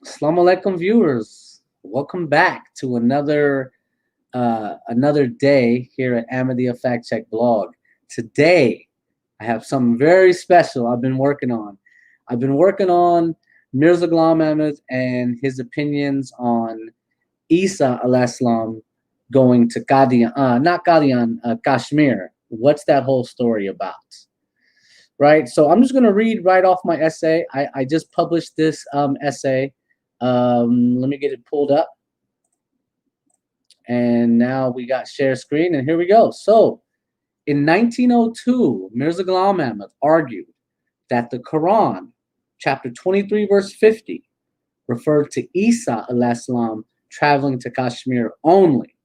Assalamu alaikum viewers. Welcome back to another day here at Ahmadiyya Fact Check blog. Today I have something very special I've been working on Mirza Ghulam Ahmad and his opinions on Isa al-Islam going to Qadian, not Qadian, Kashmir. What's that whole story about? Right. So I'm just going to read right off my essay. I just published this essay. Let me get it pulled up. And now we got share screen, and here we go. So in 1902, Mirza Ghulam Ahmad argued that the Quran, chapter 23, verse 50, referred to Isa al-Islam traveling to Kashmir only.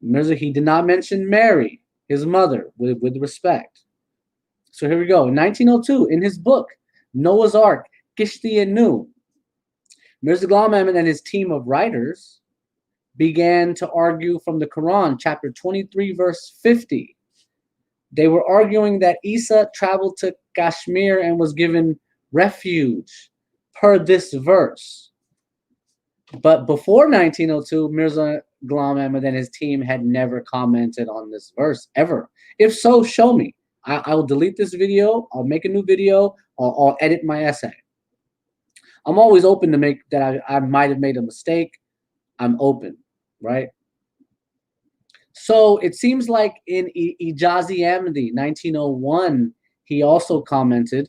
Mirza, he did not mention Mary, his mother, with respect. So here we go. In 1902, in his book, Noah's Ark, Kishti and Nu, Mirza Ghulam Ahmad and his team of writers began to argue from the Quran, chapter 23, verse 50. They were arguing that Isa traveled to Kashmir and was given refuge per this verse. But before 1902, Mirza Ghulam Ahmad and his team had never commented on this verse ever. If so, show me. I will delete this video. I'll make a new video. I'll edit my essay. I'm always open to make that I might have made a mistake. I'm open, right? So it seems like in Ijazi Ahmadi, 1901, he also commented,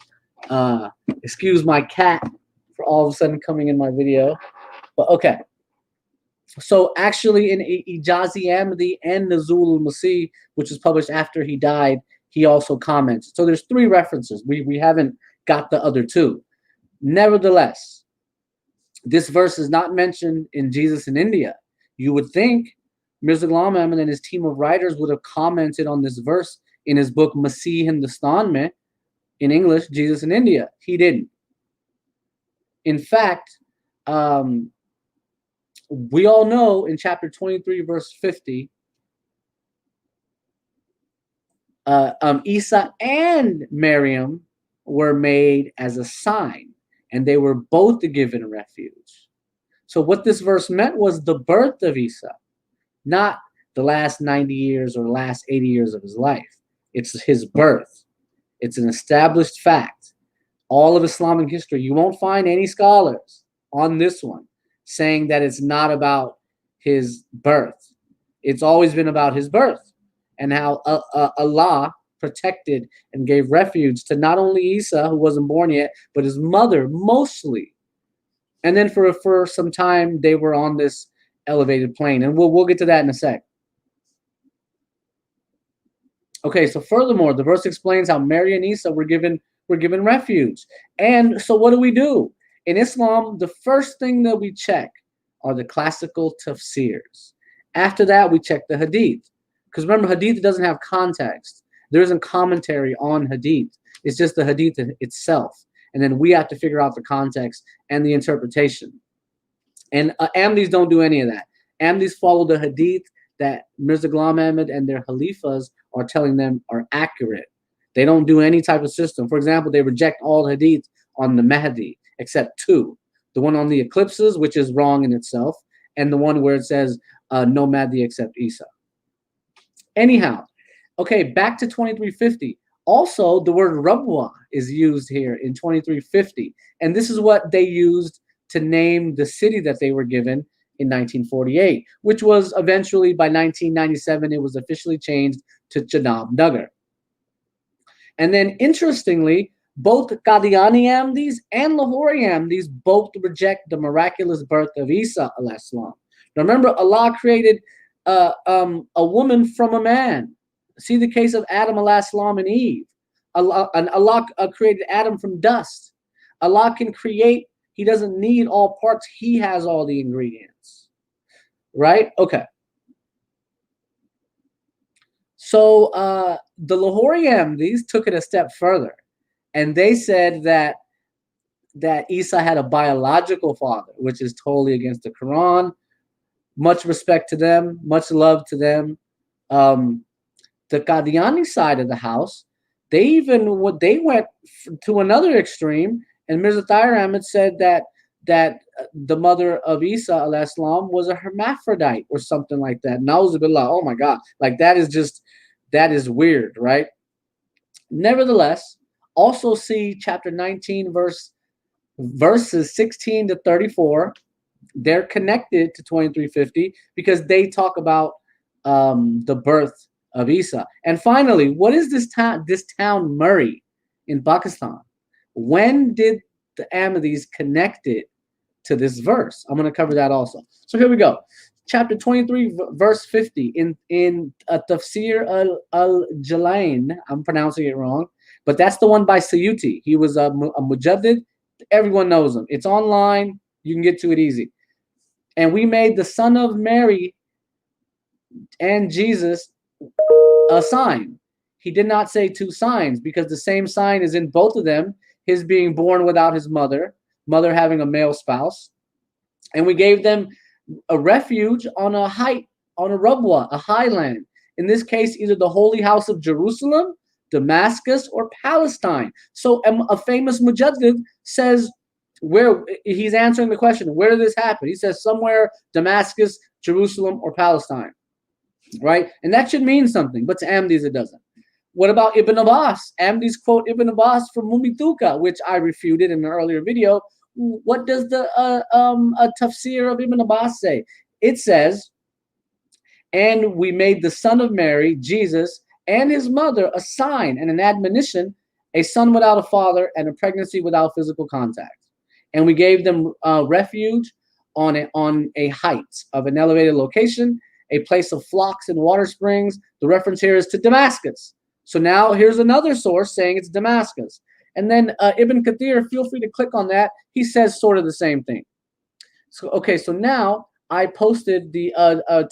excuse my cat for all of a sudden coming in my video, but okay. So actually in Ijazi Ahmadi and Nuzul al-Masih, which was published after he died, he also commented. So there's three references. We haven't got the other two. Nevertheless, this verse is not mentioned in Jesus in India. You would think Mirza Ghulam Ahmad and his team of writers would have commented on this verse in his book Masih Hindustan Mein, in English, Jesus in India. He didn't. In fact, we all know in chapter 23, verse 50, Isa and Maryam were made as a sign, and they were both given refuge. So what this verse meant was the birth of Isa, not the last 90 years or last 80 years of his life. It's his birth. It's an established fact. All of Islamic history, you won't find any scholars on this one saying that it's not about his birth. It's always been about his birth and how Allah protected and gave refuge to not only Isa, who wasn't born yet, but his mother mostly. And then for some time, they were on this elevated plane. And we'll get to that in a sec. Okay, so furthermore, the verse explains how Mary and Isa were given refuge. And so what do? In Islam, the first thing that we check are the classical tafsirs. After that, we check the hadith. Because remember, hadith doesn't have context. There isn't commentary on hadith. It's just the hadith itself. And then we have to figure out the context and the interpretation. And Ahmadis don't do any of that. Ahmadis follow the hadith that Mirza Ghulam Ahmad and their Khalifas are telling them are accurate. They don't do any type of system. For example, they reject all hadith on the Mahdi except two. The one on the eclipses, which is wrong in itself, and the one where it says no Mahdi except Isa. Anyhow, okay, back to 2350. Also, the word Rabwa is used here in 2350. And this is what they used to name the city that they were given in 1948, which was eventually, by 1997, it was officially changed to Janab Nagar. And then, interestingly, both Qadiani Ahmadis and Lahori Ahmadis both reject the miraculous birth of Isa al-Islam. Now remember, Allah created a woman from a man. See the case of Adam al-Islam and Eve. Allah created Adam from dust. Allah can create. He doesn't need all parts. He has all the ingredients. Right? Okay. So the Lahori Ahmadis took it a step further. And they said that Isa had a biological father, which is totally against the Quran. Much respect to them. Much love to them. The Qadiani side of the house, they went to another extreme. And Mirza Tahir Ahmad said that the mother of Isa alayhi salam was a hermaphrodite or something like that. Nauzubillah. Oh my God. Like that is weird, right? Nevertheless, also see chapter 19, verses 16 to 34. They're connected to 2350 because they talk about the birth of Isa. And finally, what is this town? This town Murray in Pakistan. When did the Ahmadis connect it to this verse? I'm going to cover that also. So here we go. Chapter 23, verse 50 in Tafsir al-Jalain. I'm pronouncing it wrong, but that's the one by Sayuti. He was a mujaddid. Everyone knows him. It's online. You can get to it easy. And we made the son of Mary and Jesus a sign. He did not say two signs because the same sign is in both of them. His being born without his mother having a male spouse. And we gave them a refuge on a height, on a rabwa, a highland. In this case, either the holy house of Jerusalem, Damascus, or Palestine. So a famous mujaddid says, where he's answering the question, where did this happen? He says somewhere Damascus, Jerusalem, or Palestine, right? And that should mean something, but to Ahmadis it doesn't. What about Ibn Abbas? Ahmadis quote Ibn Abbas from Mumituka, which I refuted in an earlier video. What does the tafsir of Ibn Abbas say? It says, and we made the son of Mary, Jesus, and his mother a sign and an admonition, a son without a father and a pregnancy without physical contact. And we gave them refuge on a height of an elevated location, a place of flocks and water springs. The reference here is to Damascus. So now here's another source saying it's Damascus. And then Ibn Kathir, feel free to click on that. He says sort of the same thing. So okay, so now I posted the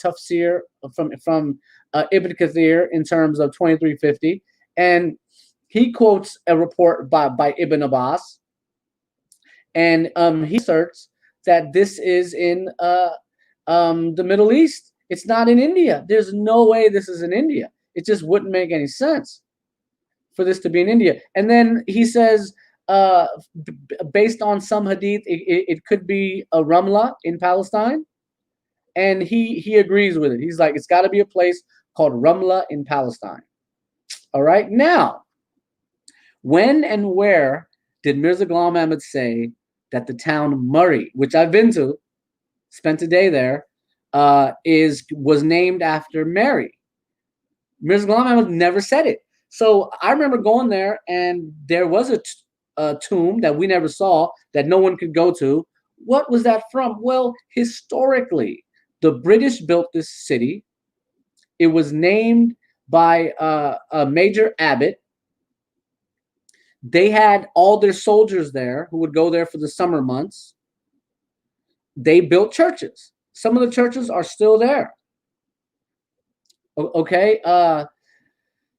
tafsir from Ibn Kathir in terms of 2350, and he quotes a report by Ibn Abbas, and he asserts that this is in the Middle East. It's not in India. There's no way this is in India. It just wouldn't make any sense for this to be in India. And then he says, based on some hadith, it could be a Ramla in Palestine. And he agrees with it. He's like, it's got to be a place called Ramla in Palestine. All right. Now, when and where did Mirza Ghulam Ahmad say that the town Murray, which I've been to, spent a day there, was named after Mary? Mirza Ghulam Ahmad never said it. So I remember going there, and there was a tomb that we never saw, that no one could go to. What was that from? Well, historically, the British built this city. It was named by a Major Abbott. They had all their soldiers there who would go there for the summer months. They built churches. Some of the churches are still there. Okay.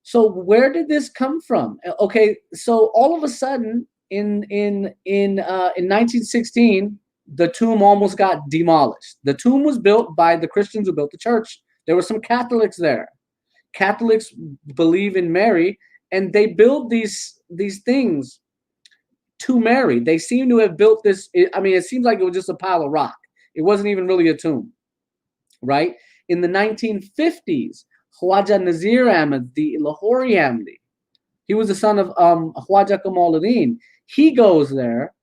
So where did this come from? Okay. So all of a sudden, in 1916, the tomb almost got demolished. The tomb was built by the Christians who built the church. There were some Catholics there. Catholics believe in Mary, and they build these things to Mary. They seem to have built this. I mean, it seems like it was just a pile of rock. It wasn't even really a tomb, right? In the 1950s, Khwaja Nazir Ahmad, the Lahori Ahmadi, he was the son of Khwaja Kamaluddin. He goes there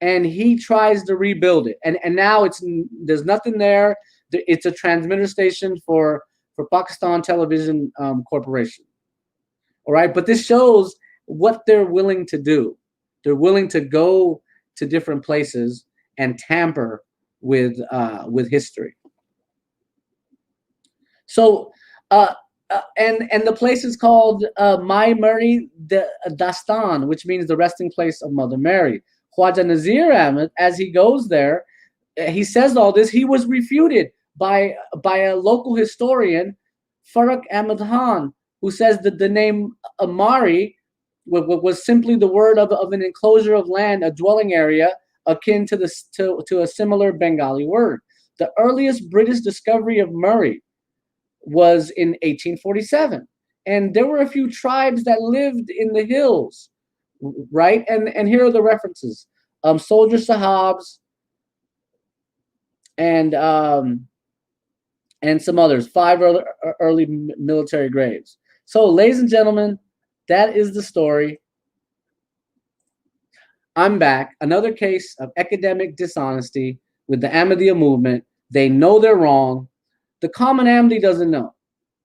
and he tries to rebuild it. And now there's nothing there. It's a transmitter station for Pakistan Television Corporation. All right, but this shows what they're willing to do. They're willing to go to different places and tamper with history. So, and the place is called Mai Murray Dastan, which means the resting place of Mother Mary. Khwaja Nazir Ahmad, as he goes there, he says all this. He was refuted by a local historian, Farrukh Ahmad Khan, who says that the name Amari was simply the word of an enclosure of land, a dwelling area akin to a similar Bengali word. The earliest British discovery of Murray was in 1847, and there were a few tribes that lived in the hills, right? And here are the references: soldier Sahabs, and some others, 5 early military graves. So, ladies and gentlemen, that is the story. I'm back. Another case of academic dishonesty with the Ahmadiyya movement. They know they're wrong. The common Ahmadi doesn't know.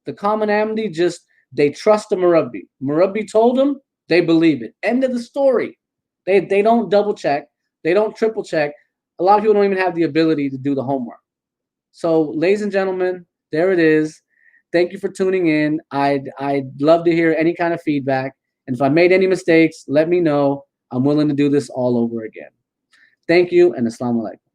The common Ahmadi just, they trust the Murabbi. Murabbi told them, they believe it. End of the story. They don't double check. They don't triple check. A lot of people don't even have the ability to do the homework. So, ladies and gentlemen, there it is. Thank you for tuning in. I'd love to hear any kind of feedback. And if I made any mistakes, let me know. I'm willing to do this all over again. Thank you, and Assalamu alaikum.